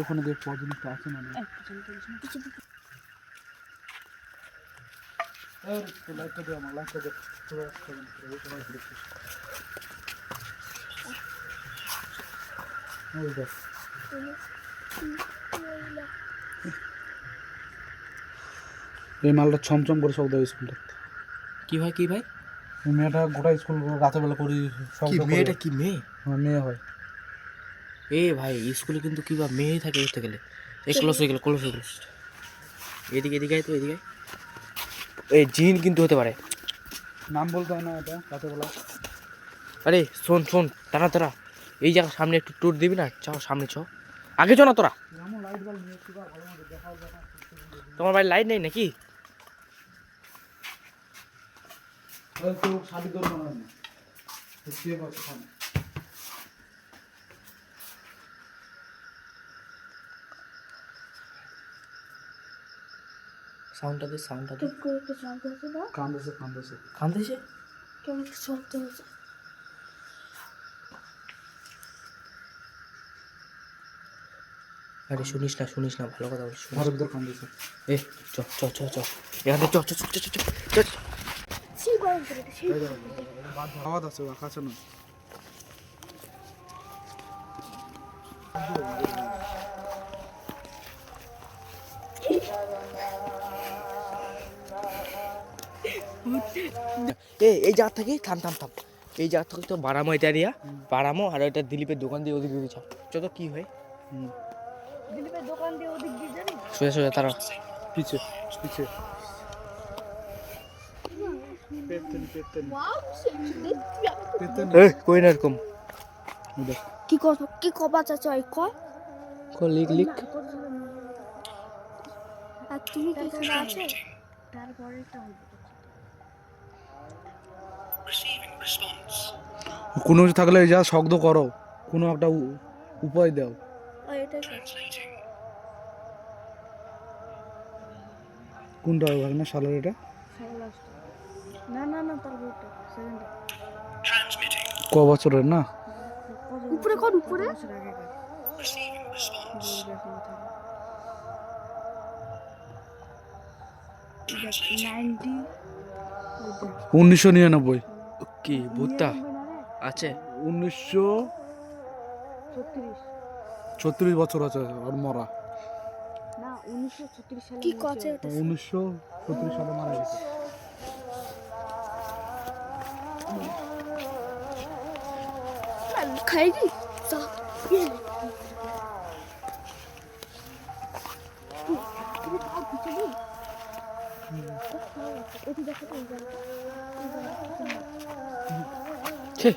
ওখানে দেখ জিনিসটা আছে মানে লাইটটা দে আমার লাইটটা দে এই মালটা ছমছম করে শব্দ স্কুলটা কি ভাই কি ভাই মেয়েটা গোটা স্কুল রাতের বেলা করি কি মেয়েটা কি মেয়ে মেয়ে হয় এ ভাই স্কুলে কিন্তু কি বা মেয়ে থাকে উঠতে গেলে এই ক্লোজ হয়ে গেল এদিকে এদিকে আয় তো এদিকে এই জিন কিন্তু হতে পারে নাম বলতে হয় না এটা রাতের বেলা আরে শোন শোন তারা তারা এই জায়গার সামনে একটু ট্যুর দিবি না চাও সামনে চ আগে চ না তোরা তোমার বাড়ির লাইট নেই নাকি শাড়ি করবো না সাউন্ডটা দে কান্দেছে কান্দেছে কেমন শব্দ হচ্ছে আরে শুনিস না ভালো কথা বলিস ঘরের ভিতর কান্দেছে এ চ চ চ চ এখানে চ চ চ চ চ চ সেই গরম করে সেই আওয়াজ আছে কাছে না এই জায়গা থেকে থাম এই জায়গা থেকে তো বারামো এটা এরিয়া বারামো আর ওইটা দিলীপের দোকান দিয়ে ওদিক দিয়ে চল কি হয় দিলীপের দোকান দিয়ে ওদিক দিয়ে যাবি সোজা তারা পিছে ওয়াও দেখবি কই না এরকম কি কবা চাচা এই কয় লিখ আর তুমি কি এখানে আছে তারপরেটা হইবে কোনো কিছু থাকলে যা শব্দ করো কোনো একটা উপায় দাও এটা কোনটা হবে না সালের এটা না তার বউটা সেকেন্ড ক বছরের না উপরে কোন উপরে 1999 কি ভূতটা আছে 1936 বছর আছে আর মরা না 1936 সালে কি কছে এটা 1936 সালে মারা গেছে খাইবি তো ছে